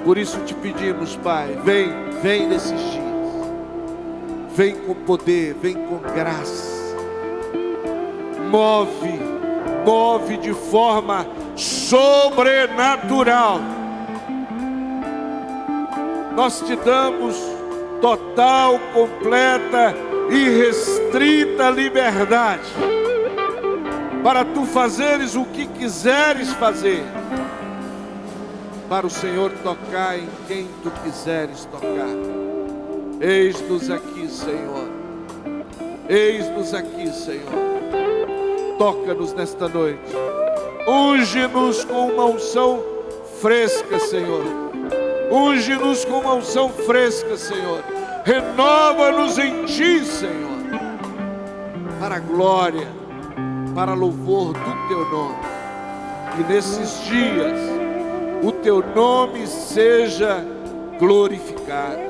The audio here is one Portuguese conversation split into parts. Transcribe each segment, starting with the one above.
Por isso te pedimos, Pai, vem nesses dias. Vem com poder, vem com graça. Move de forma sobrenatural. Nós te damos total, completa e restrita liberdade para tu fazeres o que quiseres fazer, para o Senhor tocar em quem tu quiseres tocar. Eis-nos aqui, Senhor. Eis-nos aqui, Senhor. Toca-nos nesta noite. Unge-nos com uma unção fresca, Senhor. Unge-nos com uma unção fresca, Senhor. Renova-nos em Ti, Senhor. Para a glória, para louvor do Teu nome. Que nesses dias o Teu nome seja glorificado.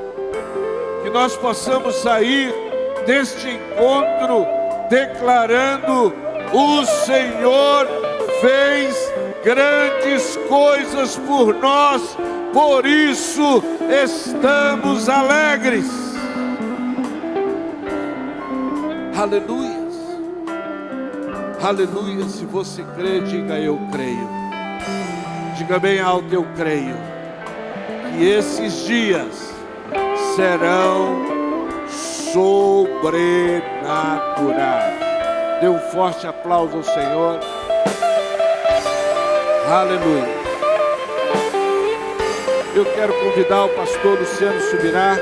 Que nós possamos sair deste encontro declarando: o Senhor fez grandes coisas por nós, por isso estamos alegres. Aleluia. Aleluia. Se você crê, diga: eu creio. Diga bem alto: eu creio. Que esses dias serão sobrenaturais. Dê um forte aplauso ao Senhor. Aleluia. Eu quero convidar o pastor Luciano Subirá.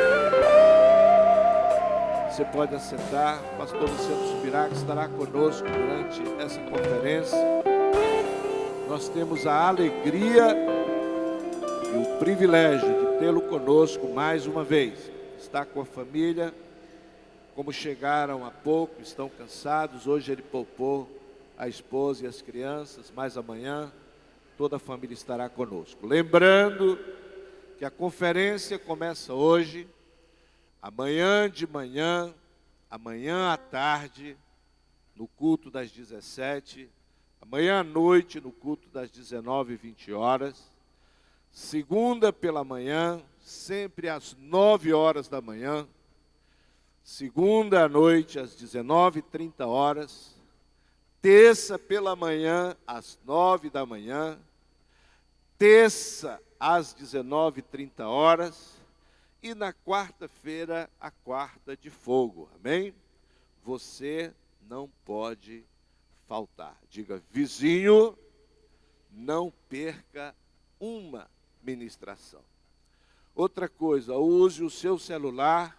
Você pode assentar. O pastor Luciano Subirá, que estará conosco durante essa conferência. Nós temos a alegria e o privilégio de tê-lo conosco mais uma vez. Está com a família. Como chegaram há pouco, estão cansados. Hoje ele poupou a esposa e as crianças, mas amanhã toda a família estará conosco. Lembrando que a conferência começa hoje, amanhã de manhã, amanhã à tarde, no culto das 17, amanhã à noite, no culto das 19h20, segunda pela manhã, sempre às 9h da manhã, segunda à noite às 19h30, terça pela manhã às 9h da manhã, terça às 19h30 e na quarta-feira a quarta de fogo, amém? Você não pode faltar. Diga: vizinho, não perca uma ministração. Outra coisa, use o seu celular,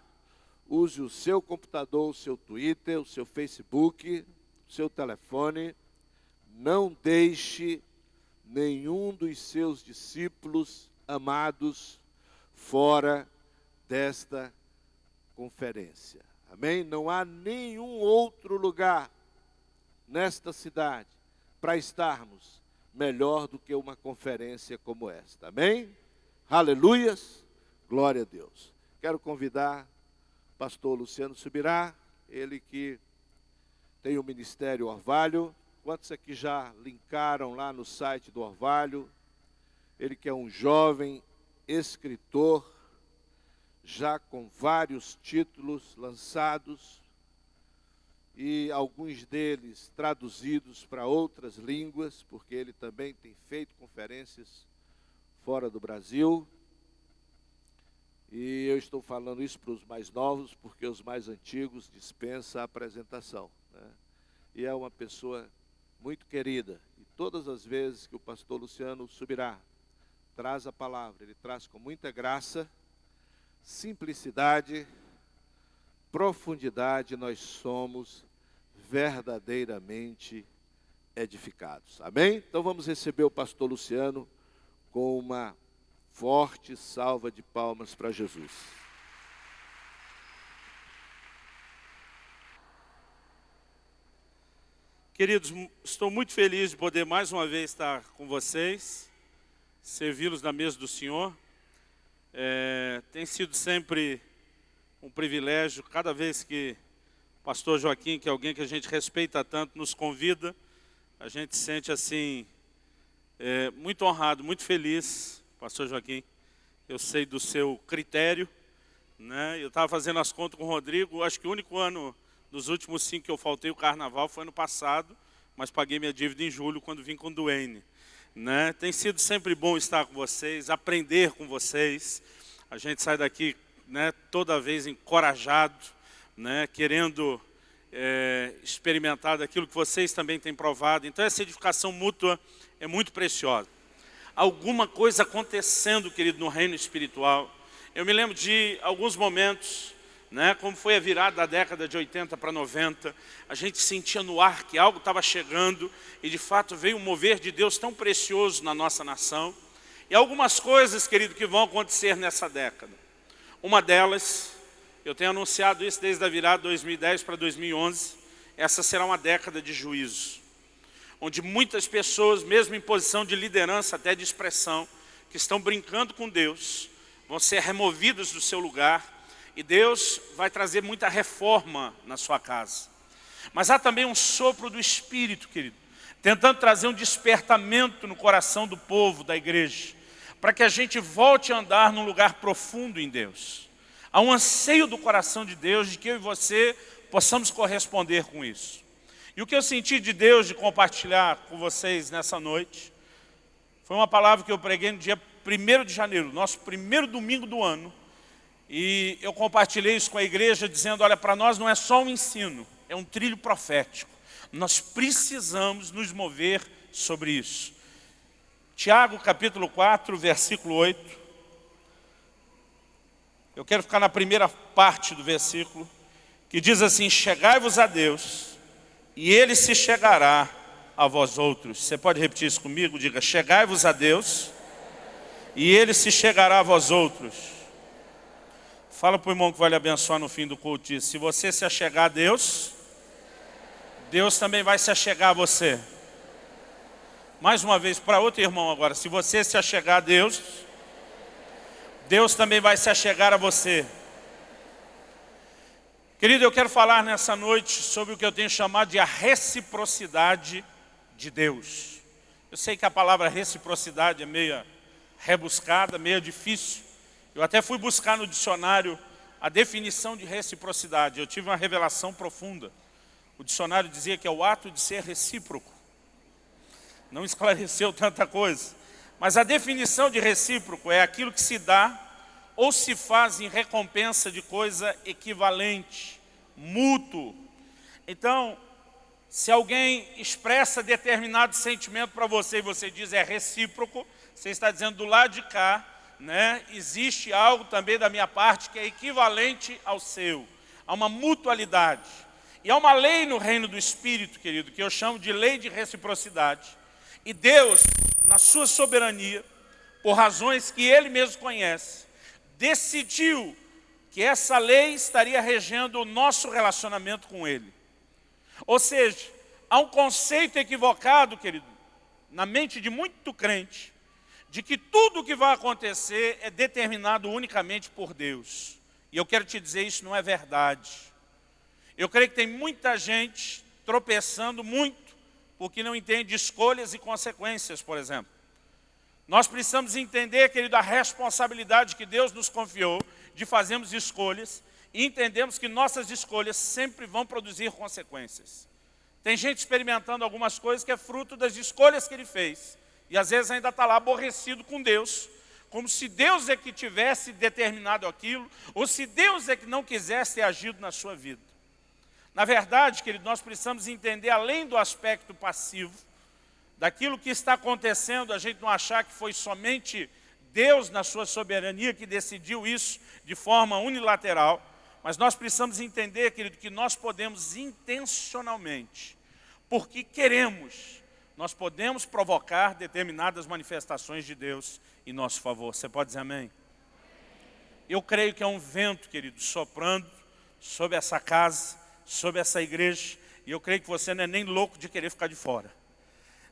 use o seu computador, o seu Twitter, o seu Facebook, o seu telefone. Não deixe nenhum dos seus discípulos amados fora desta conferência. Amém? Não há nenhum outro lugar nesta cidade para estarmos melhor do que uma conferência como esta. Amém? Aleluias. Glória a Deus. Quero convidar o pastor Luciano Subirá, ele que tem o Ministério Orvalho. Quantos aqui já linkaram lá no site do Orvalho? Ele que é um jovem escritor, já com vários títulos lançados, e alguns deles traduzidos para outras línguas, porque ele também tem feito conferências fora do Brasil. E eu estou falando isso para os mais novos, porque os mais antigos dispensam a apresentação, né? E é uma pessoa muito querida. E todas as vezes que o pastor Luciano Subirá traz a palavra, ele traz com muita graça, simplicidade, profundidade. Nós somos verdadeiramente edificados. Amém? Então vamos receber o pastor Luciano com uma forte salva de palmas para Jesus. Queridos, estou muito feliz de poder mais uma vez estar com vocês, servi-los na mesa do Senhor. Tem sido sempre um privilégio, cada vez que o pastor Joaquim, que é alguém que a gente respeita tanto, nos convida, a gente se sente assim, muito honrado, muito feliz, pastor Joaquim, eu sei do seu critério, né? Eu estava fazendo as contas com o Rodrigo, acho que o único ano dos últimos 5 que eu faltei o carnaval foi ano passado, mas paguei minha dívida em julho quando vim com o Duane, né? Tem sido sempre bom estar com vocês, aprender com vocês. A gente sai daqui, né, toda vez encorajado, né, querendo experimentar daquilo que vocês também têm provado. Então essa edificação mútua é muito preciosa. Alguma coisa acontecendo, querido, no reino espiritual. Eu me lembro de alguns momentos, né, como foi a virada da década de 80 para 90, a gente sentia no ar que algo estava chegando e de fato veio um mover de Deus tão precioso na nossa nação. E algumas coisas, querido, que vão acontecer nessa década. Uma delas, eu tenho anunciado isso desde a virada de 2010 para 2011, essa será uma década de juízo, onde muitas pessoas, mesmo em posição de liderança, até de expressão, que estão brincando com Deus, vão ser removidas do seu lugar, e Deus vai trazer muita reforma na sua casa. Mas há também um sopro do Espírito, querido, tentando trazer um despertamento no coração do povo, da igreja, para que a gente volte a andar num lugar profundo em Deus. Há um anseio do coração de Deus de que eu e você possamos corresponder com isso. E o que eu senti de Deus de compartilhar com vocês nessa noite, foi uma palavra que eu preguei no dia 1º de janeiro, nosso primeiro domingo do ano, e eu compartilhei isso com a igreja dizendo, olha, para nós não é só um ensino, é um trilho profético. Nós precisamos nos mover sobre isso. Tiago capítulo 4, versículo 8. Eu quero ficar na primeira parte do versículo, que diz assim, chegai-vos a Deus, e Ele se chegará a vós outros. Você pode repetir isso comigo? Diga, chegai-vos a Deus, e Ele se chegará a vós outros. Fala para o irmão que vai lhe abençoar no fim do culto isso. Se você se achegar a Deus, Deus também vai se achegar a você. Mais uma vez, para outro irmão agora. Se você se achegar a Deus, Deus também vai se achegar a você. Querido, eu quero falar nessa noite sobre o que eu tenho chamado de a reciprocidade de Deus. Eu sei que a palavra reciprocidade é meio rebuscada, meio difícil. Eu até fui buscar no dicionário a definição de reciprocidade. Eu tive uma revelação profunda. O dicionário dizia que é o ato de ser recíproco. Não esclareceu tanta coisa. Mas a definição de recíproco é aquilo que se dá ou se faz em recompensa de coisa equivalente, mútuo. Então, se alguém expressa determinado sentimento para você e você diz é recíproco, você está dizendo do lado de cá, né, existe algo também da minha parte que é equivalente ao seu. Há uma mutualidade. E há uma lei no reino do Espírito, querido, que eu chamo de lei de reciprocidade. E Deus, na sua soberania, por razões que Ele mesmo conhece, decidiu que essa lei estaria regendo o nosso relacionamento com Ele. Ou seja, há um conceito equivocado, querido, na mente de muito crente, de que tudo o que vai acontecer é determinado unicamente por Deus. E eu quero te dizer, isso não é verdade. Eu creio que tem muita gente tropeçando muito, porque não entende escolhas e consequências, por exemplo. Nós precisamos entender, querido, a responsabilidade que Deus nos confiou de fazermos escolhas e entendemos que nossas escolhas sempre vão produzir consequências. Tem gente experimentando algumas coisas que é fruto das escolhas que ele fez e às vezes ainda está lá aborrecido com Deus, como se Deus é que tivesse determinado aquilo ou se Deus é que não quisesse ter agido na sua vida. Na verdade, querido, nós precisamos entender, além do aspecto passivo, daquilo que está acontecendo, a gente não achar que foi somente Deus, na sua soberania, que decidiu isso de forma unilateral, mas nós precisamos entender, querido, que nós podemos intencionalmente, porque queremos, nós podemos provocar determinadas manifestações de Deus em nosso favor. Você pode dizer amém? Eu creio que é um vento, querido, soprando sobre essa casa, sobre essa igreja, e eu creio que você não é nem louco de querer ficar de fora.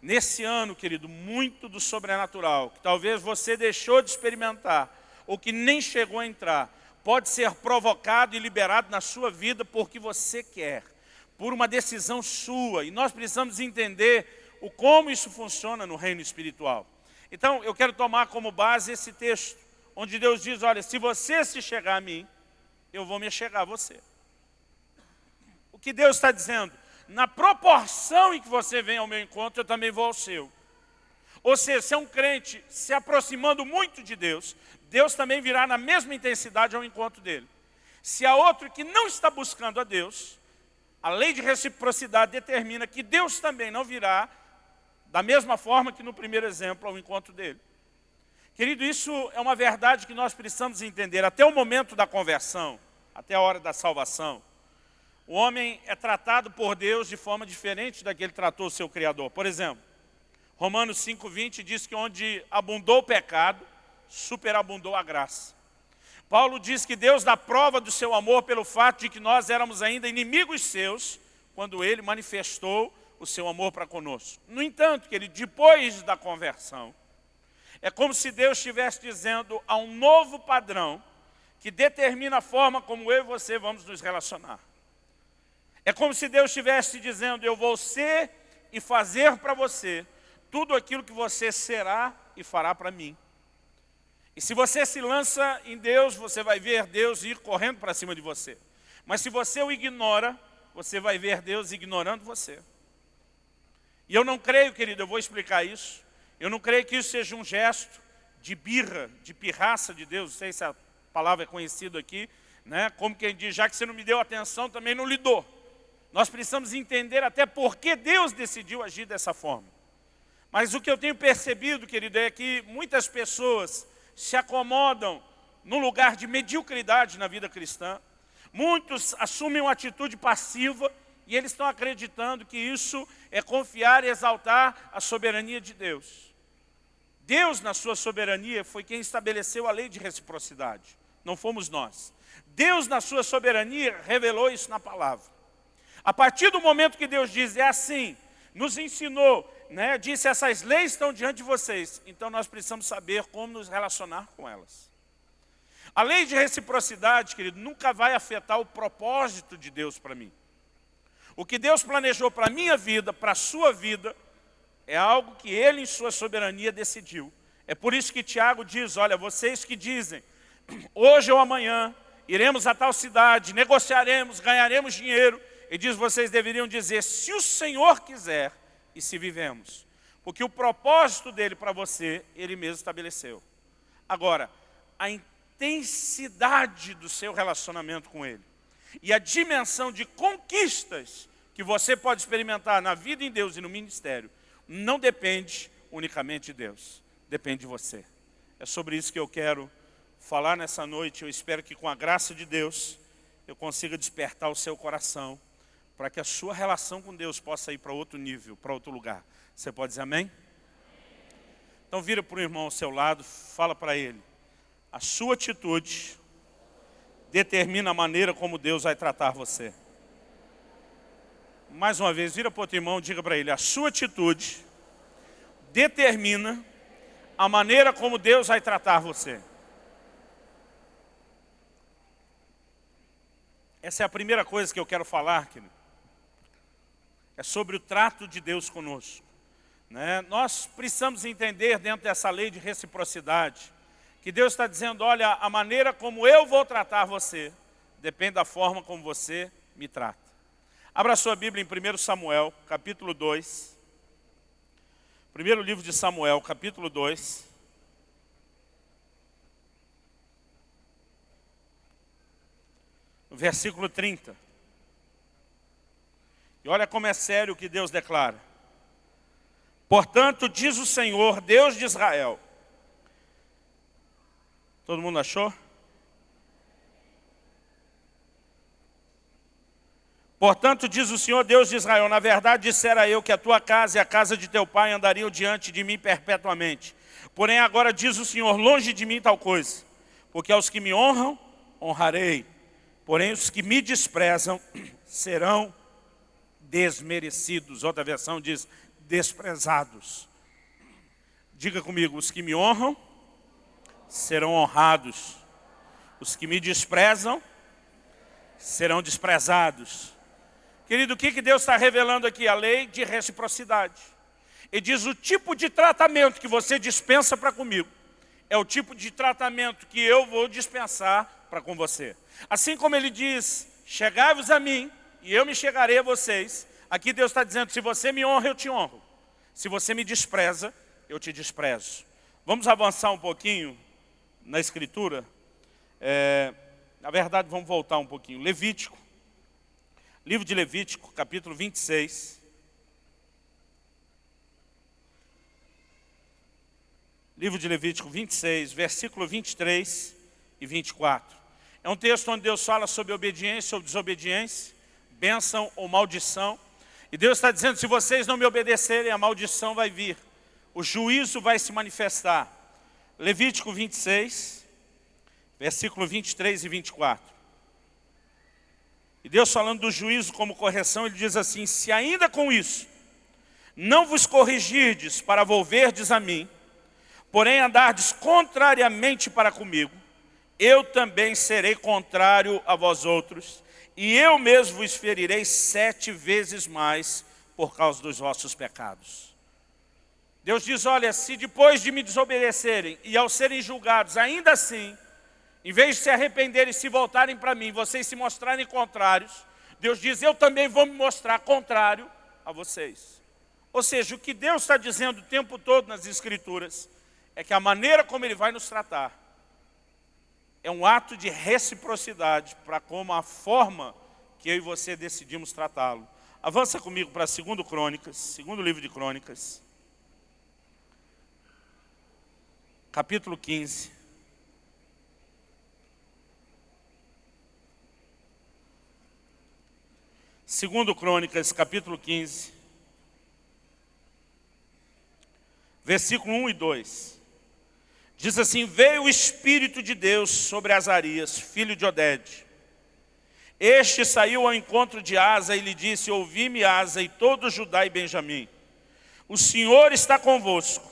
Nesse ano, querido, muito do sobrenatural, que talvez você deixou de experimentar, ou que nem chegou a entrar, pode ser provocado e liberado na sua vida porque você quer, por uma decisão sua, e nós precisamos entender o como isso funciona no reino espiritual. Então, eu quero tomar como base esse texto, onde Deus diz, olha, se você se chegar a mim, eu vou me chegar a você. O que Deus está dizendo? Na proporção em que você vem ao meu encontro, eu também vou ao seu. Ou seja, se é um crente se aproximando muito de Deus, Deus também virá na mesma intensidade ao encontro dele. Se há outro que não está buscando a Deus, a lei de reciprocidade determina que Deus também não virá da mesma forma que no primeiro exemplo ao encontro dele. Querido, isso é uma verdade que nós precisamos entender. Até o momento da conversão, até a hora da salvação, o homem é tratado por Deus de forma diferente da que ele tratou o seu Criador. Por exemplo, Romanos 5,20 diz que onde abundou o pecado, superabundou a graça. Paulo diz que Deus dá prova do seu amor pelo fato de que nós éramos ainda inimigos seus, quando ele manifestou o seu amor para conosco. No entanto, querido, depois da conversão, é como se Deus estivesse dizendo a um novo padrão que determina a forma como eu e você vamos nos relacionar. É como se Deus estivesse dizendo, eu vou ser e fazer para você tudo aquilo que você será e fará para mim. E se você se lança em Deus, você vai ver Deus ir correndo para cima de você. Mas se você o ignora, você vai ver Deus ignorando você. E eu não creio, querido, eu vou explicar isso. Eu não creio que isso seja um gesto de birra, de pirraça de Deus. Não sei se a palavra é conhecida aqui, né? Como quem diz, já que você não me deu atenção, também não lhe dou. Nós precisamos entender até por que Deus decidiu agir dessa forma. Mas o que eu tenho percebido, querido, é que muitas pessoas se acomodam num lugar de mediocridade na vida cristã. Muitos assumem uma atitude passiva e eles estão acreditando que isso é confiar e exaltar a soberania de Deus. Deus, na sua soberania, foi quem estabeleceu a lei de reciprocidade. Não fomos nós. Deus, na sua soberania, revelou isso na palavra. A partir do momento que Deus diz, é assim, nos ensinou, né, disse, essas leis estão diante de vocês, então nós precisamos saber como nos relacionar com elas. A lei de reciprocidade, querido, nunca vai afetar o propósito de Deus para mim. O que Deus planejou para a minha vida, para a sua vida, é algo que Ele, em sua soberania, decidiu. É por isso que Tiago diz, olha, vocês que dizem, hoje ou amanhã, iremos a tal cidade, negociaremos, ganharemos dinheiro, ele diz, vocês deveriam dizer, se o Senhor quiser, e se vivemos. Porque o propósito dele para você, ele mesmo estabeleceu. Agora, a intensidade do seu relacionamento com ele e a dimensão de conquistas que você pode experimentar na vida em Deus e no ministério, não depende unicamente de Deus, depende de você. É sobre isso que eu quero falar nessa noite. Eu espero que com a graça de Deus, eu consiga despertar o seu coração, para que a sua relação com Deus possa ir para outro nível, para outro lugar. Você pode dizer amém? Então vira para o irmão ao seu lado, fala para ele. A sua atitude determina a maneira como Deus vai tratar você. Mais uma vez, vira para o outro irmão e diga para ele. A sua atitude determina a maneira como Deus vai tratar você. Essa é a primeira coisa que eu quero falar, querido. É sobre o trato de Deus conosco. Né? Nós precisamos entender dentro dessa lei de reciprocidade, que Deus está dizendo, olha, a maneira como eu vou tratar você, depende da forma como você me trata. Abra sua Bíblia em 1 Samuel, capítulo 2. Primeiro livro de Samuel, capítulo 2. Versículo 30. E olha como é sério o que Deus declara. Portanto, diz o Senhor, Deus de Israel. Todo mundo achou? Portanto, diz o Senhor, Deus de Israel, na verdade dissera eu que a tua casa e a casa de teu pai andariam diante de mim perpetuamente. Porém agora diz o Senhor, longe de mim tal coisa, porque aos que me honram, honrarei. Porém os que me desprezam serão desmerecidos. Outra versão diz desprezados. Diga comigo, os que me honram serão honrados. Os que me desprezam serão desprezados. Querido, o que Deus está revelando aqui? A lei de reciprocidade. Ele diz, o tipo de tratamento que você dispensa para comigo é o tipo de tratamento que eu vou dispensar para com você. Assim como ele diz, chegai-vos a mim e eu me chegarei a vocês. Aqui Deus está dizendo, se você me honra, eu te honro. Se você me despreza, eu te desprezo. Vamos avançar um pouquinho na Escritura. Na verdade, vamos voltar um pouquinho. Levítico. Livro de Levítico, capítulo 26. Livro de Levítico 26, versículo 23 e 24. É um texto onde Deus fala sobre obediência ou desobediência, bênção ou maldição. E Deus está dizendo, se vocês não me obedecerem, a maldição vai vir. O juízo vai se manifestar. Levítico 26, versículo 23 e 24. E Deus falando do juízo como correção, Ele diz assim, se ainda com isso não vos corrigirdes para volverdes a mim, porém andardes contrariamente para comigo, eu também serei contrário a vós outros, e eu mesmo vos ferirei 7 vezes mais por causa dos vossos pecados. Deus diz, olha, se depois de me desobedecerem e ao serem julgados, ainda assim, em vez de se arrependerem e se voltarem para mim, vocês se mostrarem contrários, Deus diz, eu também vou me mostrar contrário a vocês. Ou seja, o que Deus está dizendo o tempo todo nas Escrituras, é que a maneira como Ele vai nos tratar, é um ato de reciprocidade para como a forma que eu e você decidimos tratá-lo. Avança comigo para 2 Crônicas, segundo livro de Crônicas, capítulo 15. Segundo Crônicas, capítulo 15, versículo 1 e 2. Diz assim, veio o Espírito de Deus sobre Azarias, filho de Odede. Este saiu ao encontro de Asa e lhe disse, ouvi-me Asa e todo Judá e Benjamim. O Senhor está convosco,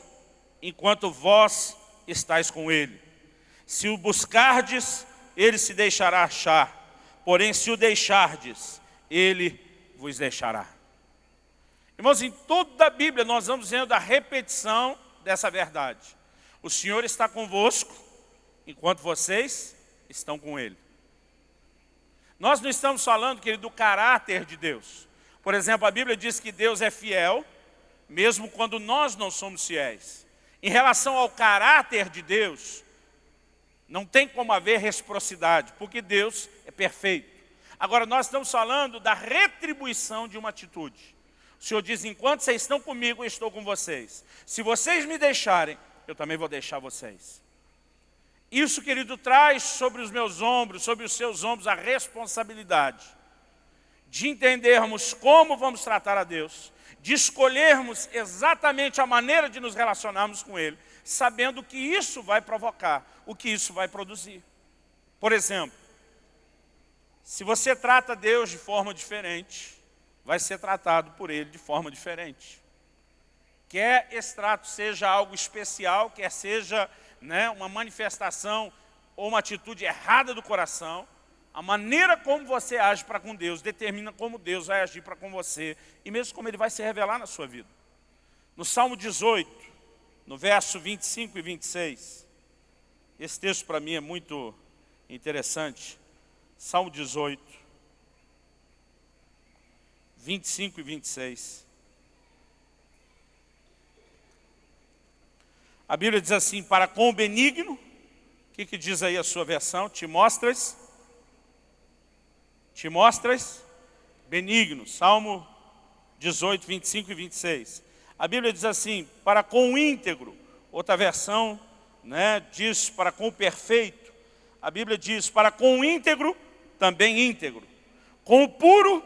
enquanto vós estáis com ele. Se o buscardes, ele se deixará achar. Porém, se o deixardes, ele vos deixará. Irmãos, em toda a Bíblia nós vamos vendo a repetição dessa verdade. O Senhor está convosco, enquanto vocês estão com Ele. Nós não estamos falando, querido, do caráter de Deus. Por exemplo, a Bíblia diz que Deus é fiel, mesmo quando nós não somos fiéis. Em relação ao caráter de Deus, não tem como haver reciprocidade, porque Deus é perfeito. Agora, nós estamos falando da retribuição de uma atitude. O Senhor diz, enquanto vocês estão comigo, eu estou com vocês. Se vocês me deixarem, eu também vou deixar vocês. Isso, querido, traz sobre os meus ombros, sobre os seus ombros, a responsabilidade de entendermos como vamos tratar a Deus, de escolhermos exatamente a maneira de nos relacionarmos com Ele, sabendo o que isso vai provocar, o que isso vai produzir. Por exemplo, se você trata Deus de forma diferente, vai ser tratado por Ele de forma diferente. Quer esse trato seja algo especial, quer seja uma manifestação ou uma atitude errada do coração, a maneira como você age para com Deus determina como Deus vai agir para com você e mesmo como Ele vai se revelar na sua vida. No Salmo 18, no verso 25 e 26, esse texto para mim é muito interessante. Salmo 18, 25 e 26. A Bíblia diz assim, para com o benigno, o que diz aí a sua versão? Te mostras benigno. Salmo 18, 25 e 26. A Bíblia diz assim, para com o íntegro. Outra versão diz para com o perfeito. A Bíblia diz, para com o íntegro, também íntegro. Com o puro,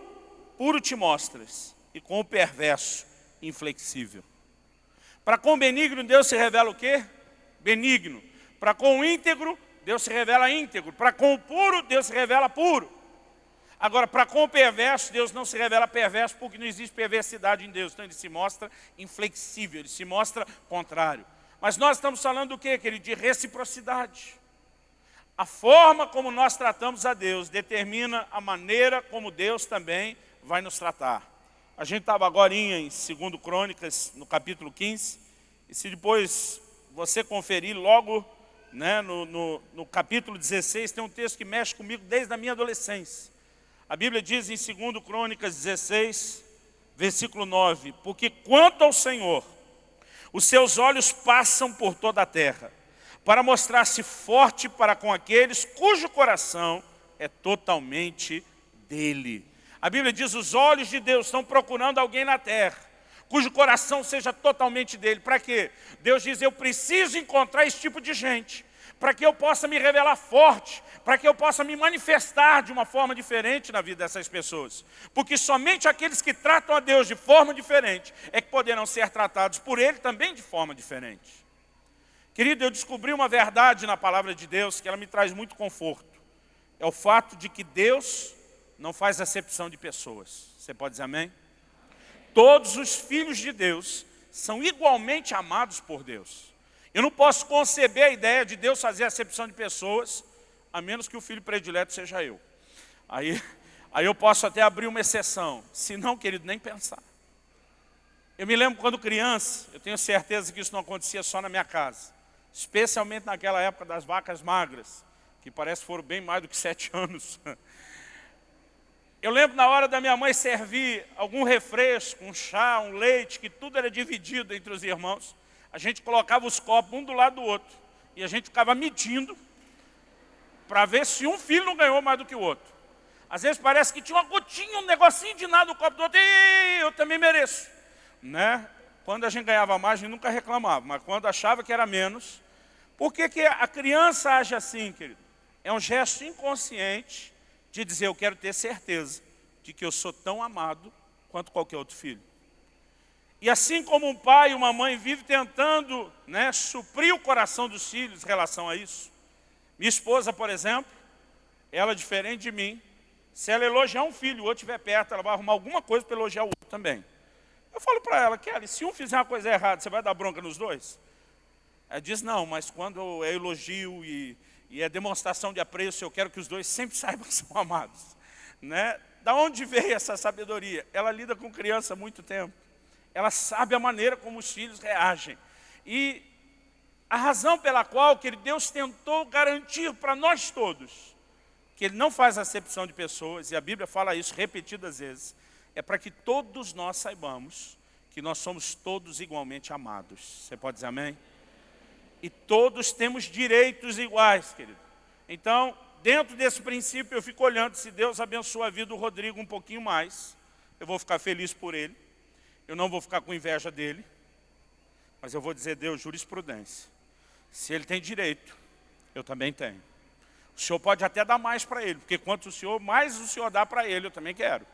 puro te mostras. E com o perverso, inflexível. Para com o benigno, Deus se revela o quê? Benigno. Para com o íntegro, Deus se revela íntegro. Para com o puro, Deus se revela puro. Agora, para com o perverso, Deus não se revela perverso, porque não existe perversidade em Deus. Então, Ele se mostra inflexível, Ele se mostra contrário. Mas nós estamos falando do quê, querido? De reciprocidade. A forma como nós tratamos a Deus determina a maneira como Deus também vai nos tratar. A gente estava agora em 2 Crônicas, no capítulo 15, e se depois você conferir logo né, no capítulo 16, tem um texto que mexe comigo desde a minha adolescência. A Bíblia diz em 2 Crônicas 16, versículo 9, porque quanto ao Senhor, os seus olhos passam por toda a terra, para mostrar-se forte para com aqueles cujo coração é totalmente dele. A Bíblia diz, os olhos de Deus estão procurando alguém na terra, cujo coração seja totalmente dele. Para quê? Deus diz, eu preciso encontrar esse tipo de gente, para que eu possa me revelar forte, para que eu possa me manifestar de uma forma diferente na vida dessas pessoas. Porque somente aqueles que tratam a Deus de forma diferente é que poderão ser tratados por Ele também de forma diferente. Querido, eu descobri uma verdade na palavra de Deus que ela me traz muito conforto. É o fato de que Deus não faz acepção de pessoas. Você pode dizer amém? Todos os filhos de Deus são igualmente amados por Deus. Eu não posso conceber a ideia de Deus fazer acepção de pessoas, a menos que o filho predileto seja eu. Aí eu posso até abrir uma exceção. Se não, querido, nem pensar. Eu me lembro quando criança, eu tenho certeza que isso não acontecia só na minha casa. Especialmente naquela época das vacas magras, que parece que foram bem mais do que 7 anos. Eu lembro na hora da minha mãe servir algum refresco, um chá, um leite, que tudo era dividido entre os irmãos. A gente colocava os copos um do lado do outro. E a gente ficava medindo para ver se um filho não ganhou mais do que o outro. Às vezes parece que tinha uma gotinha, um negocinho de nada no copo do outro. E eu também mereço. Né? Quando a gente ganhava mais, a gente nunca reclamava. Mas quando achava que era menos. Por que a criança age assim, querido? É um gesto inconsciente de dizer, eu quero ter certeza de que eu sou tão amado quanto qualquer outro filho. E assim como um pai e uma mãe vivem tentando, né, suprir o coração dos filhos em relação a isso. Minha esposa, por exemplo, ela diferente de mim, se ela elogiar um filho e o outro estiver perto, ela vai arrumar alguma coisa para elogiar o outro também. Eu falo para ela, Kelly, se um fizer uma coisa errada, você vai dar bronca nos dois? Ela diz, não, mas quando é elogio e é demonstração de apreço, eu quero que os dois sempre saibam que são amados. Né? Da onde veio essa sabedoria? Ela lida com criança há muito tempo. Ela sabe a maneira como os filhos reagem. E a razão pela qual que Deus tentou garantir para nós todos que Ele não faz acepção de pessoas, e a Bíblia fala isso repetidas vezes, é para que todos nós saibamos que nós somos todos igualmente amados. Você pode dizer amém? E todos temos direitos iguais, querido. Então, dentro desse princípio, eu fico olhando, se Deus abençoa a vida do Rodrigo um pouquinho mais, eu vou ficar feliz por ele. Eu não vou ficar com inveja dele, mas eu vou dizer, Deus, jurisprudência. Se ele tem direito, eu também tenho. O Senhor pode até dar mais para ele, porque quanto o Senhor, mais o Senhor dá para ele, eu também quero.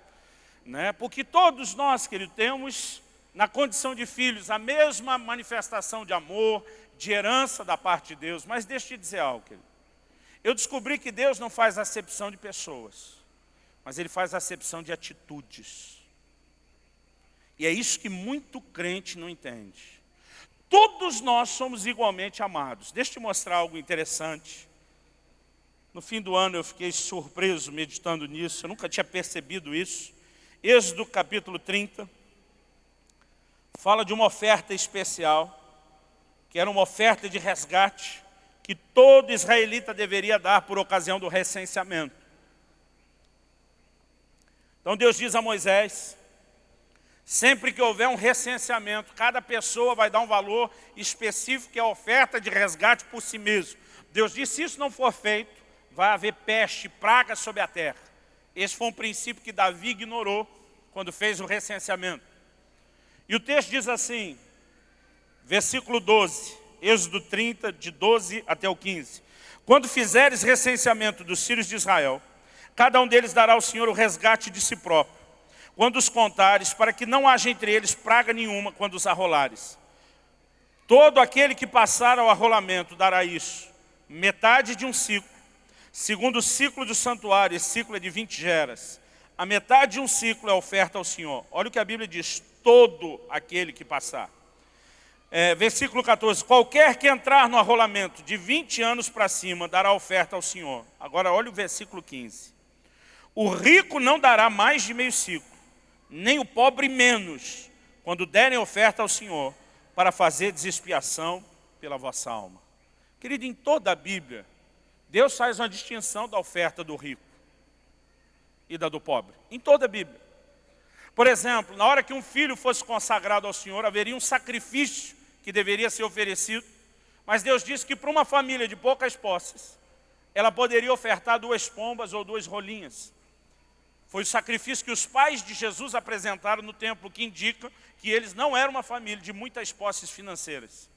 Né? Porque todos nós, querido, temos, na condição de filhos, a mesma manifestação de amor, de herança da parte de Deus. Mas deixa eu te dizer algo, querido. Eu descobri que Deus não faz acepção de pessoas, mas Ele faz acepção de atitudes. E é isso que muito crente não entende. Todos nós somos igualmente amados. Deixa eu te mostrar algo interessante. No fim do ano eu fiquei surpreso meditando nisso. Eu nunca tinha percebido isso. Êxodo capítulo 30. Fala de uma oferta especial. Que era uma oferta de resgate. Que todo israelita deveria dar por ocasião do recenseamento. Então Deus diz a Moisés, sempre que houver um recenseamento, cada pessoa vai dar um valor específico, que é a oferta de resgate por si mesmo. Deus diz, se isso não for feito, vai haver peste, praga sobre a terra. Esse foi um princípio que Davi ignorou quando fez o recenseamento. E o texto diz assim, versículo 12, Êxodo 30, de 12 até o 15. Quando fizeres recenseamento dos filhos de Israel, cada um deles dará ao Senhor o resgate de si próprio, quando os contares, para que não haja entre eles praga nenhuma quando os arrolares. Todo aquele que passar ao arrolamento dará isso, metade de um ciclo, segundo o ciclo do santuário, esse ciclo é de 20 geras. A metade de um ciclo é oferta ao Senhor. Olha o que a Bíblia diz, todo aquele que passar. Versículo 14, qualquer que entrar no arrolamento de 20 anos para cima, dará oferta ao Senhor. Agora olha o versículo 15. O rico não dará mais de meio ciclo, nem o pobre menos, quando derem oferta ao Senhor, para fazer expiação pela vossa alma. Querido, em toda a Bíblia, Deus faz uma distinção da oferta do rico e da do pobre. Em toda a Bíblia. Por exemplo, na hora que um filho fosse consagrado ao Senhor, haveria um sacrifício que deveria ser oferecido. Mas Deus disse que para uma família de poucas posses, ela poderia ofertar 2 pombas ou 2 rolinhas. Foi o sacrifício que os pais de Jesus apresentaram no templo, que indica que eles não eram uma família de muitas posses financeiras.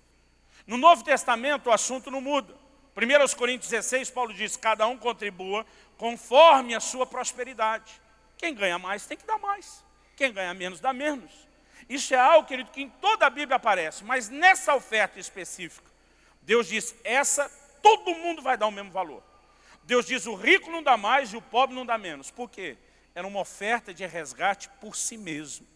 No Novo Testamento o assunto não muda. 1 Coríntios 16, Paulo diz, cada um contribua conforme a sua prosperidade. Quem ganha mais tem que dar mais. Quem ganha menos dá menos. Isso é algo, querido, que em toda a Bíblia aparece. Mas nessa oferta específica, Deus diz, essa todo mundo vai dar o mesmo valor. Deus diz, o rico não dá mais e o pobre não dá menos. Por quê? Era uma oferta de resgate por si mesmo.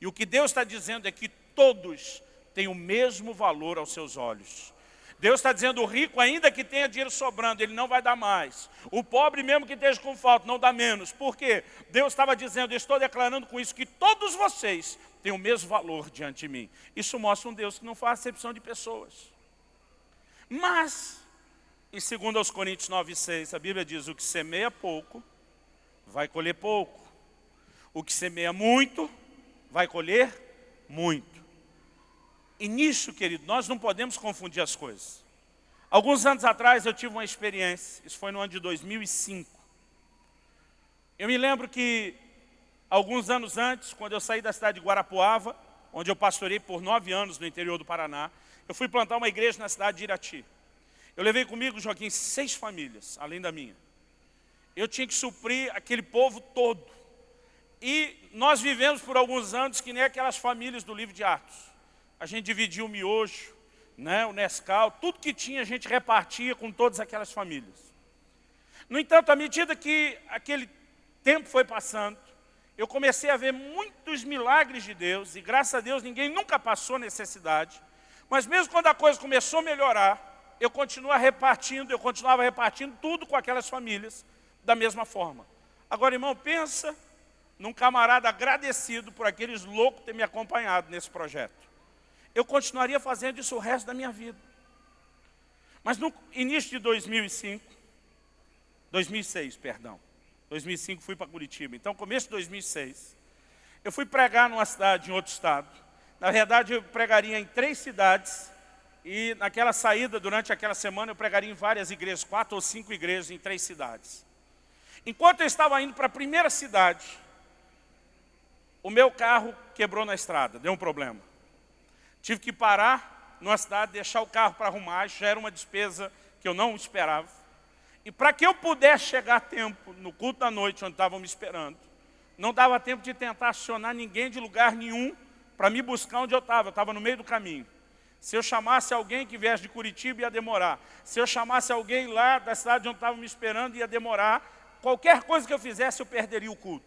E o que Deus está dizendo é que todos têm o mesmo valor aos seus olhos. Deus está dizendo, o rico, ainda que tenha dinheiro sobrando, ele não vai dar mais. O pobre, mesmo que esteja com falta, não dá menos. Por quê? Deus estava dizendo, eu estou declarando com isso, que todos vocês têm o mesmo valor diante de mim. Isso mostra um Deus que não faz acepção de pessoas. Mas, em 2 Coríntios 9,6, a Bíblia diz, o que semeia pouco, vai colher pouco. O que semeia muito, vai colher muito. E nisso, querido, nós não podemos confundir as coisas. Alguns anos atrás eu tive uma experiência, isso foi no ano de 2005. Eu me lembro que, alguns anos antes, quando eu saí da cidade de Guarapuava, onde eu pastorei por 9 anos no interior do Paraná, eu fui plantar uma igreja na cidade de Irati. Eu levei comigo, Joaquim, 6 famílias, além da minha. Eu tinha que suprir aquele povo todo. E nós vivemos por alguns anos que nem aquelas famílias do livro de Atos. A gente dividia o miojo, né, o Nescau, tudo que tinha a gente repartia com todas aquelas famílias. No entanto, à medida que aquele tempo foi passando, eu comecei a ver muitos milagres de Deus, e graças a Deus ninguém nunca passou necessidade, mas mesmo quando a coisa começou a melhorar, eu continuava repartindo tudo com aquelas famílias da mesma forma. Agora, irmão, pensa num camarada agradecido por aqueles loucos ter me acompanhado nesse projeto. Eu continuaria fazendo isso o resto da minha vida. Mas no início de 2006, 2005 fui para Curitiba. Então, começo de 2006, eu fui pregar numa cidade, em outro estado. Na verdade, eu pregaria em 3 cidades. E naquela saída, durante aquela semana, eu pregaria em várias igrejas, 4 ou 5 igrejas em 3 cidades. Enquanto eu estava indo para a primeira cidade, o meu carro quebrou na estrada, deu um problema. Tive que parar numa cidade, deixar o carro para arrumar, isso já era uma despesa que eu não esperava. E para que eu pudesse chegar a tempo no culto da noite, onde estavam me esperando, não dava tempo de tentar acionar ninguém de lugar nenhum para me buscar onde eu estava no meio do caminho. Se eu chamasse alguém que viesse de Curitiba, ia demorar. Se eu chamasse alguém lá da cidade onde estavam me esperando, ia demorar. Qualquer coisa que eu fizesse, eu perderia o culto.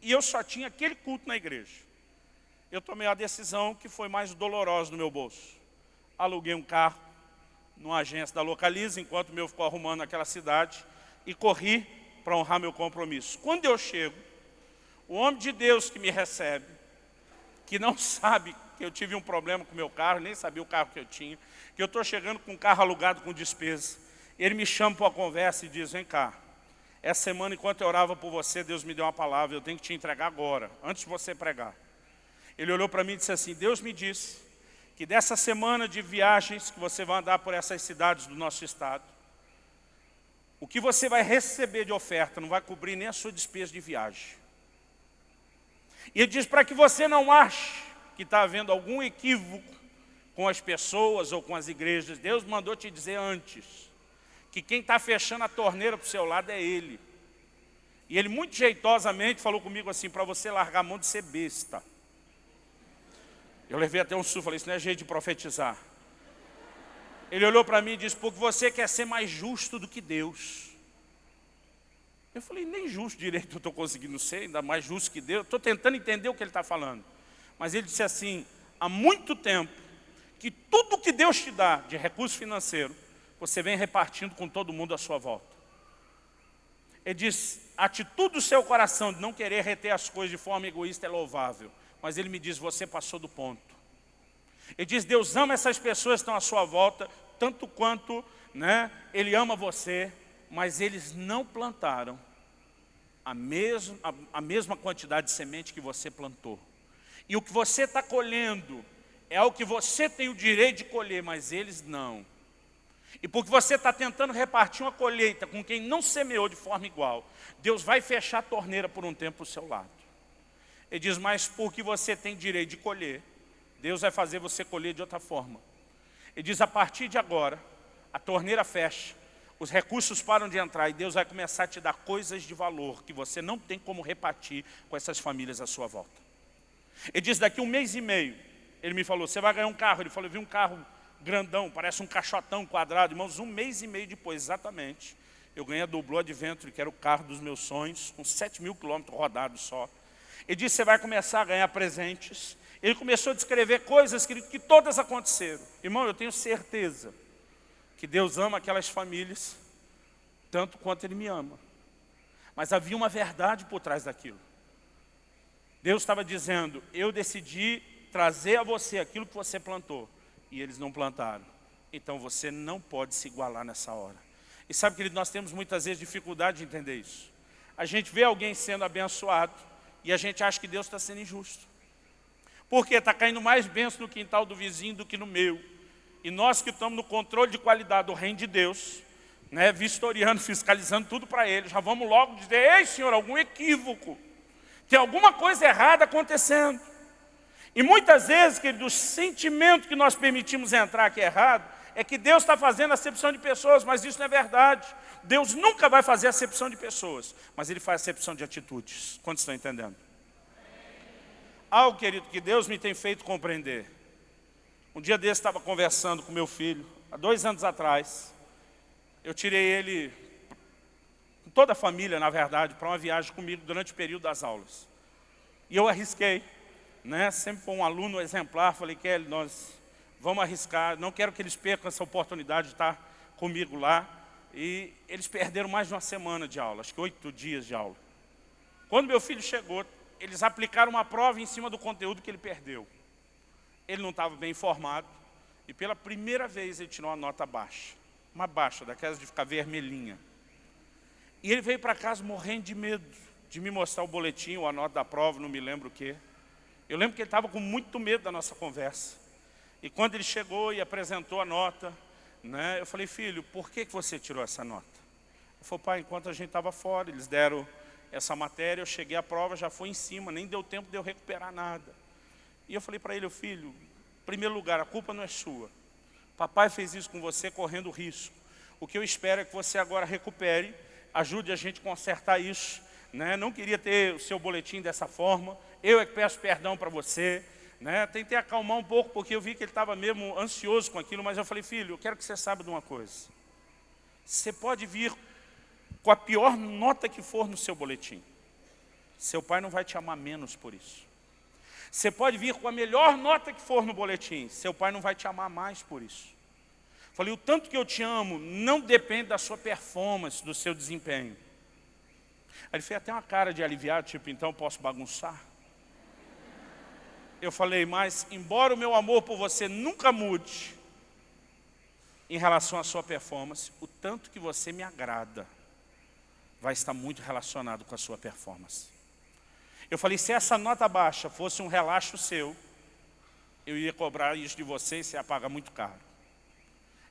E eu só tinha aquele culto na igreja. Eu tomei a decisão que foi mais dolorosa no meu bolso. Aluguei um carro numa agência da Localiza, enquanto o meu ficou arrumando naquela cidade, e corri para honrar meu compromisso. Quando eu chego, o homem de Deus que me recebe, que não sabe que eu tive um problema com o meu carro, nem sabia o carro que eu tinha, que eu estou chegando com um carro alugado com despesa, ele me chama para uma conversa e diz, vem cá, essa semana, enquanto eu orava por você, Deus me deu uma palavra, eu tenho que te entregar agora, antes de você pregar. Ele olhou para mim e disse assim, Deus me disse que dessa semana de viagens que você vai andar por essas cidades do nosso estado, o que você vai receber de oferta não vai cobrir nem a sua despesa de viagem. E ele diz, para que você não ache que está havendo algum equívoco com as pessoas ou com as igrejas, Deus mandou te dizer antes, que quem está fechando a torneira para o seu lado é Ele. E Ele muito jeitosamente falou comigo assim, para você largar a mão de ser besta. Eu levei até um susto, falei, isso não é jeito de profetizar. Ele olhou para mim e disse, porque você quer ser mais justo do que Deus. Eu falei, nem justo direito eu estou conseguindo ser, ainda mais justo que Deus. Estou tentando entender o que ele está falando. Mas ele disse assim, há muito tempo, que tudo que Deus te dá de recurso financeiro, você vem repartindo com todo mundo à sua volta. Ele diz, a atitude do seu coração de não querer reter as coisas de forma egoísta é louvável. Mas ele me diz, você passou do ponto. Ele diz, Deus ama essas pessoas que estão à sua volta tanto quanto, né, Ele ama você, mas eles não plantaram a mesma quantidade de semente que você plantou. E o que você está colhendo é o que você tem o direito de colher, mas eles não. E porque você está tentando repartir uma colheita com quem não semeou de forma igual, Deus vai fechar a torneira por um tempo ao seu lado. Ele diz, mas porque você tem direito de colher, Deus vai fazer você colher de outra forma. Ele diz, a partir de agora, a torneira fecha, os recursos param de entrar e Deus vai começar a te dar coisas de valor que você não tem como repartir com essas famílias à sua volta. Ele diz, daqui 1 mês e meio, ele me falou, você vai ganhar um carro. Ele falou, eu vi um carro grandão, parece um caixotão quadrado. Irmãos, 1 mês e meio depois, exatamente, eu ganhei a Doblô Adventure, que era o carro dos meus sonhos, com 7.000 quilômetros rodados só. Ele disse, você vai começar a ganhar presentes. Ele começou a descrever coisas que todas aconteceram. Irmão, eu tenho certeza que Deus ama aquelas famílias tanto quanto Ele me ama. Mas havia uma verdade por trás daquilo. Deus estava dizendo, eu decidi trazer a você aquilo que você plantou. E eles não plantaram. Então você não pode se igualar nessa hora. E sabe, querido, nós temos muitas vezes dificuldade de entender isso. A gente vê alguém sendo abençoado e a gente acha que Deus está sendo injusto. Porque está caindo mais bênção no quintal do vizinho do que no meu. E nós que estamos no controle de qualidade do reino de Deus, né, vistoriando, fiscalizando tudo para ele, já vamos logo dizer, ei Senhor, algum equívoco. Tem alguma coisa errada acontecendo. E muitas vezes, querido, o sentimento que nós permitimos entrar aqui errado, é que Deus está fazendo acepção de pessoas, mas isso não é verdade. Deus nunca vai fazer acepção de pessoas, mas Ele faz acepção de atitudes. Quantos estão entendendo? Algo, querido, que Deus me tem feito compreender. Um dia desse estava conversando com meu filho, há 2 anos atrás. Eu tirei ele, com toda a família, na verdade, para uma viagem comigo durante o período das aulas. E eu arrisquei, né? Sempre foi um aluno exemplar. Falei, Kelly, nós vamos arriscar. Não quero que eles percam essa oportunidade de estar comigo lá. E eles perderam mais de uma semana de aula, acho que 8 dias de aula. Quando meu filho chegou, eles aplicaram uma prova em cima do conteúdo que ele perdeu. Ele não estava bem informado e pela primeira vez ele tirou uma nota baixa. Uma baixa, daquelas de ficar vermelhinha. E ele veio para casa morrendo de medo de me mostrar o boletim ou a nota da prova, não me lembro o quê. Eu lembro que ele estava com muito medo da nossa conversa. E quando ele chegou e apresentou a nota, né, eu falei, filho, por que você tirou essa nota? Ele falou, pai, enquanto a gente estava fora, eles deram essa matéria, eu cheguei à prova, já foi em cima, nem deu tempo de eu recuperar nada. E eu falei para ele, filho, em primeiro lugar, a culpa não é sua. Papai fez isso com você correndo risco. O que eu espero é que você agora recupere, ajude a gente a consertar isso. Né? Não queria ter o seu boletim dessa forma. Eu é que peço perdão para você. Né? Tentei acalmar um pouco, porque eu vi que ele estava mesmo ansioso com aquilo. Mas eu falei, filho, eu quero que você saiba de uma coisa. Você pode vir com a pior nota que for no seu boletim. Seu pai não vai te amar menos por isso. Você pode vir com a melhor nota que for no boletim. Seu pai não vai te amar mais por isso. Falei, o tanto que eu te amo não depende da sua performance, do seu desempenho. Aí ele fez até uma cara de aliviado, tipo, então eu posso bagunçar? Eu falei, mas embora o meu amor por você nunca mude em relação à sua performance, o tanto que você me agrada vai estar muito relacionado com a sua performance. Eu falei, se essa nota baixa fosse um relaxo seu, eu ia cobrar isso de você e você ia pagar muito caro.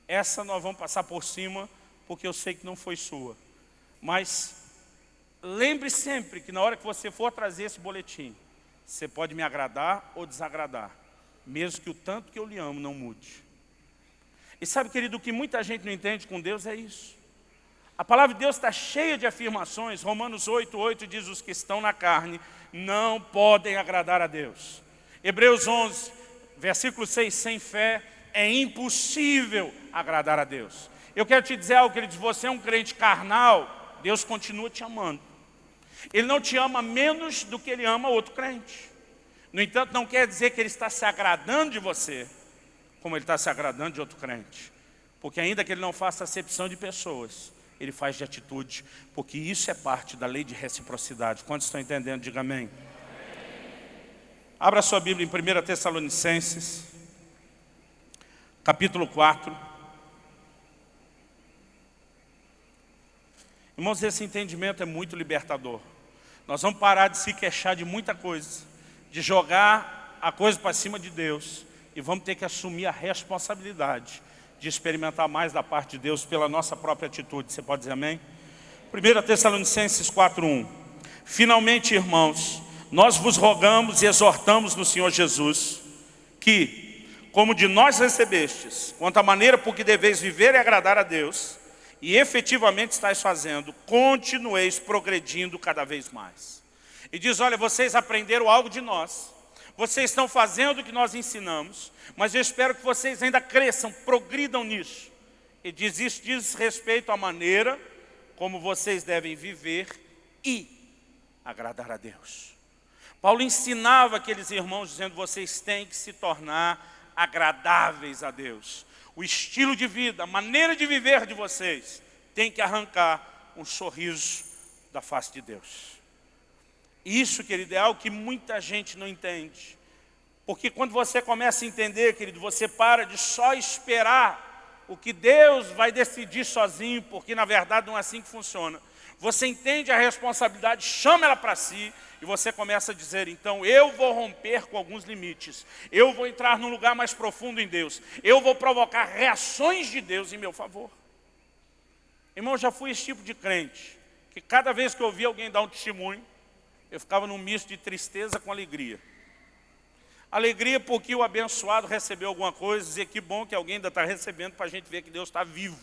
Essa nós vamos passar por cima, porque eu sei que não foi sua. Mas lembre sempre que na hora que você for trazer esse boletim, você pode me agradar ou desagradar, mesmo que o tanto que eu lhe amo não mude. E sabe, querido, o que muita gente não entende com Deus é isso. A palavra de Deus está cheia de afirmações. Romanos 8:8 diz, os que estão na carne não podem agradar a Deus. Hebreus 11, versículo 6, sem fé é impossível agradar a Deus. Eu quero te dizer algo, querido, você é um crente carnal, Deus continua te amando. Ele não te ama menos do que Ele ama outro crente. No entanto, não quer dizer que Ele está se agradando de você, como Ele está se agradando de outro crente. Porque ainda que Ele não faça acepção de pessoas, Ele faz de atitude, porque isso é parte da lei de reciprocidade. Quantos estão entendendo? Diga amém. Abra sua Bíblia em 1 Tessalonicenses, capítulo 4. Irmãos, esse entendimento é muito libertador. Nós vamos parar de se queixar de muita coisa, de jogar a coisa para cima de Deus, e vamos ter que assumir a responsabilidade de experimentar mais da parte de Deus pela nossa própria atitude. Você pode dizer amém? 1 Tessalonicenses 4:1. Finalmente, irmãos, nós vos rogamos e exortamos no Senhor Jesus, que, como de nós recebestes, quanto à maneira por que deveis viver e agradar a Deus, e efetivamente estáis fazendo, continueis progredindo cada vez mais. E diz, olha, vocês aprenderam algo de nós, vocês estão fazendo o que nós ensinamos, mas eu espero que vocês ainda cresçam, progridam nisso. E diz, isso diz respeito à maneira como vocês devem viver e agradar a Deus. Paulo ensinava aqueles irmãos dizendo, vocês têm que se tornar agradáveis a Deus. O estilo de vida, a maneira de viver de vocês tem que arrancar um sorriso da face de Deus. Isso, querido, é algo que muita gente não entende. Porque quando você começa a entender, querido, você para de só esperar o que Deus vai decidir sozinho, porque na verdade não é assim que funciona. Você entende a responsabilidade, chama ela para si, e você começa a dizer, então, eu vou romper com alguns limites. Eu vou entrar num lugar mais profundo em Deus. Eu vou provocar reações de Deus em meu favor. Irmão, já fui esse tipo de crente, que cada vez que eu ouvia alguém dar um testemunho, eu ficava num misto de tristeza com alegria. Alegria porque o abençoado recebeu alguma coisa, dizer que bom que alguém ainda está recebendo para a gente ver que Deus está vivo.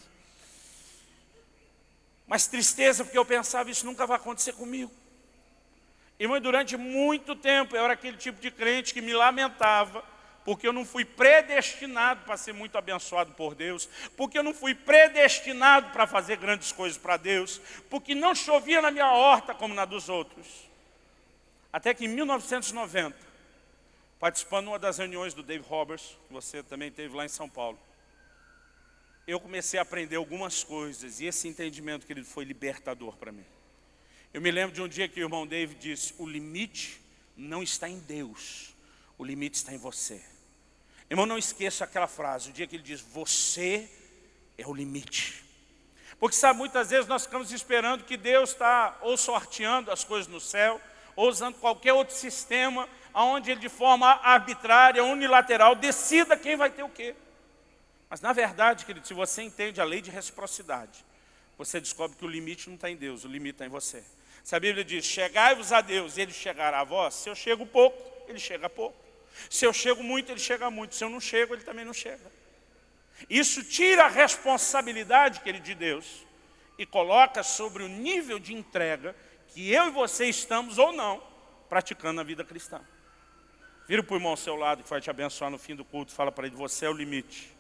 Mas tristeza porque eu pensava, isso nunca vai acontecer comigo. Irmão, durante muito tempo eu era aquele tipo de crente que me lamentava, porque eu não fui predestinado para ser muito abençoado por Deus, porque eu não fui predestinado para fazer grandes coisas para Deus, porque não chovia na minha horta como na dos outros. Até que em 1990, participando de uma das reuniões do Dave Roberts, que você também teve lá em São Paulo, eu comecei a aprender algumas coisas, e esse entendimento, querido, foi libertador para mim. Eu me lembro de um dia que o irmão Dave disse, o limite não está em Deus, o limite está em você. Irmão, não esqueça aquela frase, o dia que ele diz, você é o limite. Porque sabe, muitas vezes nós ficamos esperando que Deus está ou sorteando as coisas no céu, ou usando qualquer outro sistema, onde ele de forma arbitrária, unilateral, decida quem vai ter o quê. Mas na verdade, querido, se você entende a lei de reciprocidade, você descobre que o limite não está em Deus, o limite está em você. Se a Bíblia diz, chegai-vos a Deus e Ele chegará a vós, se eu chego pouco, Ele chega pouco. Se eu chego muito, Ele chega muito. Se eu não chego, Ele também não chega. Isso tira a responsabilidade, querido, de Deus e coloca sobre o nível de entrega que eu e você estamos ou não praticando na vida cristã. Vira para o irmão ao seu lado que vai te abençoar no fim do culto, fala para ele, você é o limite.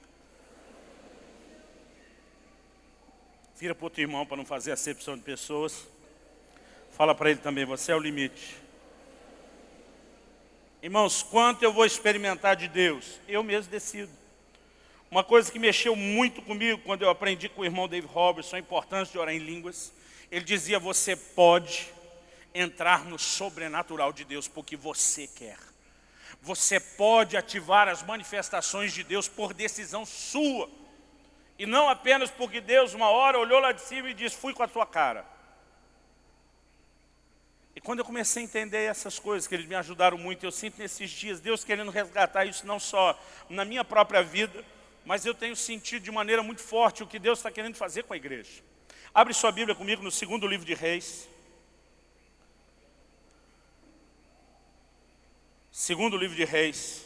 Vira para o outro irmão para não fazer acepção de pessoas. Fala para ele também, você é o limite. Irmãos, quanto eu vou experimentar de Deus? Eu mesmo decido. Uma coisa que mexeu muito comigo quando eu aprendi com o irmão Dave Robertson a importância de orar em línguas. Ele dizia, você pode entrar no sobrenatural de Deus porque você quer. Você pode ativar as manifestações de Deus por decisão sua. E não apenas porque Deus uma hora olhou lá de cima e disse, fui com a tua cara. E quando eu comecei a entender essas coisas, que eles me ajudaram muito, eu sinto nesses dias Deus querendo resgatar isso não só na minha própria vida, mas eu tenho sentido de maneira muito forte o que Deus está querendo fazer com a igreja. Abre sua Bíblia comigo no 2º livro de Reis. 2º livro de Reis,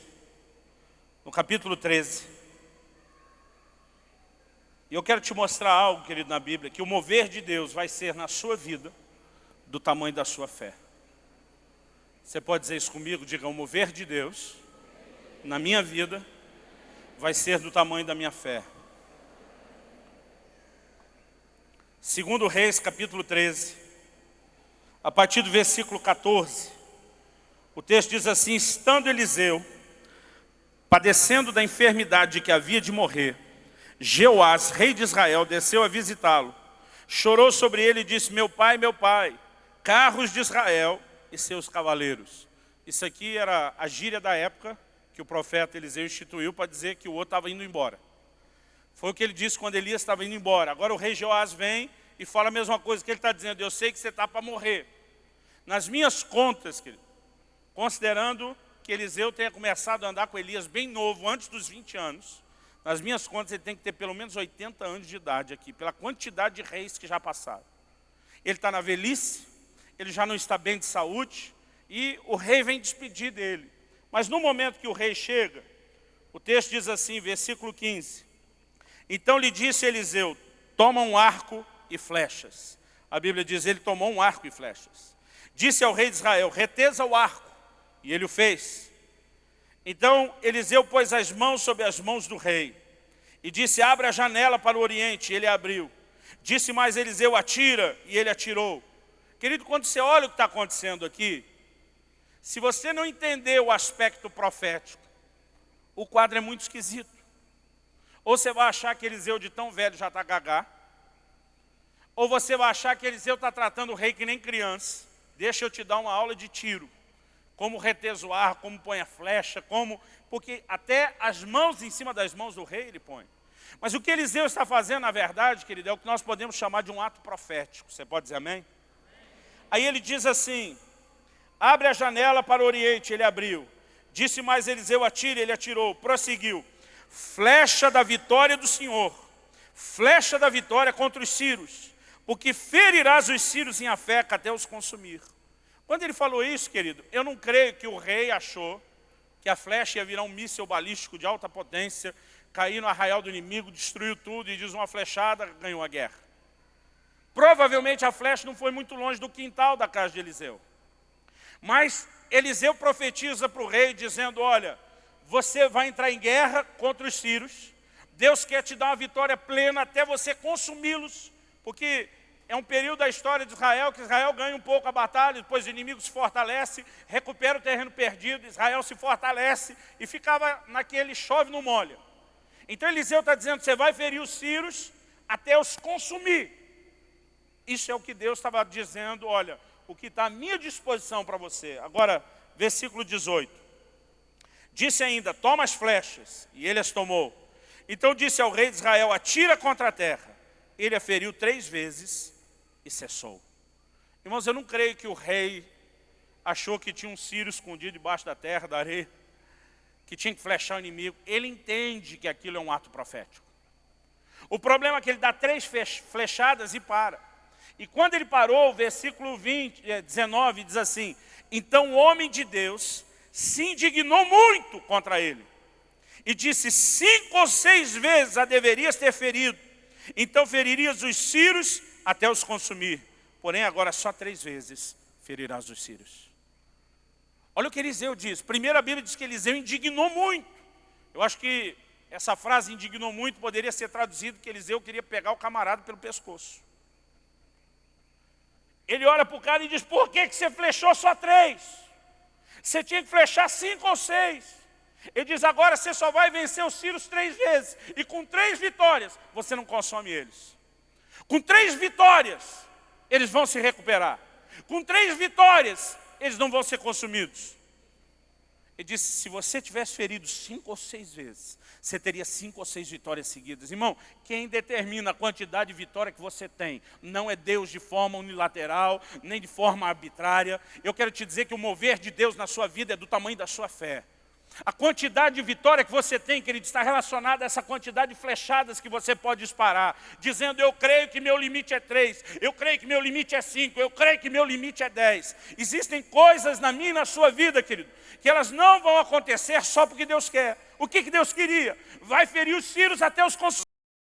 no capítulo 13. E eu quero te mostrar algo, querido, na Bíblia, que o mover de Deus vai ser na sua vida do tamanho da sua fé. Você pode dizer isso comigo? Diga, o mover de Deus na minha vida vai ser do tamanho da minha fé. 2 Reis, capítulo 13, a partir do versículo 14, o texto diz assim, estando Eliseu padecendo da enfermidade de que havia de morrer, Jeoás, rei de Israel, desceu a visitá-lo, chorou sobre ele e disse, meu pai, carros de Israel e seus cavaleiros. Isso aqui era a gíria da época que o profeta Eliseu instituiu para dizer que o outro estava indo embora. Foi o que ele disse quando Elias estava indo embora. Agora o rei Jeoás vem e fala a mesma coisa que ele está dizendo. Eu sei que você está para morrer. Nas minhas contas, querido, considerando que Eliseu tenha começado a andar com Elias bem novo, antes dos 20 anos, nas minhas contas ele tem que ter pelo menos 80 anos de idade aqui, pela quantidade de reis que já passaram. Ele está na velhice, ele já não está bem de saúde, e o rei vem despedir dele. Mas no momento que o rei chega, o texto diz assim, versículo 15. Então lhe disse Eliseu, toma um arco e flechas. A Bíblia diz, ele tomou um arco e flechas. Disse ao rei de Israel, retesa o arco. E ele o fez. Então Eliseu pôs as mãos sobre as mãos do rei. E disse, abre a janela para o oriente. E ele abriu. Disse mais Eliseu, atira. E ele atirou. Querido, quando você olha o que está acontecendo aqui, se você não entender o aspecto profético, o quadro é muito esquisito. Ou você vai achar que Eliseu de tão velho já está gagá, ou você vai achar que Eliseu está tratando o rei que nem criança. Deixa eu te dar uma aula de tiro. Como retesoar, como põe a flecha, porque até as mãos em cima das mãos do rei ele põe. Mas o que Eliseu está fazendo, na verdade, querido, é o que nós podemos chamar de um ato profético. Você pode dizer amém? Aí ele diz assim, abre a janela para o oriente, ele abriu. Disse mais Eliseu, atire, ele atirou, prosseguiu. Flecha da vitória do Senhor, flecha da vitória contra os sírios, porque ferirás os sírios em Afeca até os consumir. Quando ele falou isso, querido, eu não creio que o rei achou que a flecha ia virar um míssil balístico de alta potência, cair no arraial do inimigo, destruiu tudo e diz uma flechada, ganhou a guerra. Provavelmente a flecha não foi muito longe do quintal da casa de Eliseu. Mas Eliseu profetiza para o rei dizendo, olha, você vai entrar em guerra contra os sírios, Deus quer te dar uma vitória plena até você consumi-los, porque é um período da história de Israel, que Israel ganha um pouco a batalha, depois o inimigo se fortalece, recupera o terreno perdido, Israel se fortalece e ficava naquele chove não molha. Então Eliseu está dizendo, você vai ferir os sírios até os consumir. Isso é o que Deus estava dizendo, olha, o que está à minha disposição para você. Agora, versículo 18. Disse ainda, toma as flechas, e ele as tomou. Então disse ao rei de Israel, atira contra a terra. Ele a feriu 3 vezes e cessou. Irmãos, eu não creio que o rei achou que tinha um sírio escondido debaixo da terra, da areia, que tinha que flechar o inimigo. Ele entende que aquilo é um ato profético. O problema é que ele dá 3 flechadas e para. E quando ele parou, o versículo 19 diz assim, então o homem de Deus se indignou muito contra ele. E disse, 5 ou 6 vezes a deverias ter ferido. Então feririas os sírios até os consumir. Porém agora só 3 vezes ferirás os sírios. Olha o que Eliseu diz. Primeiro a Bíblia diz que Eliseu indignou muito. Eu acho que essa frase indignou muito poderia ser traduzido que Eliseu queria pegar o camarada pelo pescoço. Ele olha para o cara e diz, por que você flechou só 3? Você tinha que flechar 5 ou 6. Ele diz, agora você só vai vencer os sírios 3 vezes. E com 3 vitórias, você não consome eles. Com 3 vitórias, eles vão se recuperar. Com 3 vitórias, eles não vão ser consumidos. Ele disse, se você tivesse ferido 5 ou 6 vezes, você teria 5 ou 6 vitórias seguidas. Irmão, quem determina a quantidade de vitória que você tem não é Deus de forma unilateral, nem de forma arbitrária. Eu quero te dizer que o mover de Deus na sua vida é do tamanho da sua fé. A quantidade de vitória que você tem, querido, está relacionada a essa quantidade de flechadas que você pode disparar. Dizendo, eu creio que meu limite é 3, eu creio que meu limite é 5, eu creio que meu limite é 10. Existem coisas na minha e na sua vida, querido, que elas não vão acontecer só porque Deus quer. O que Deus queria? Vai ferir os sírios até os consumir.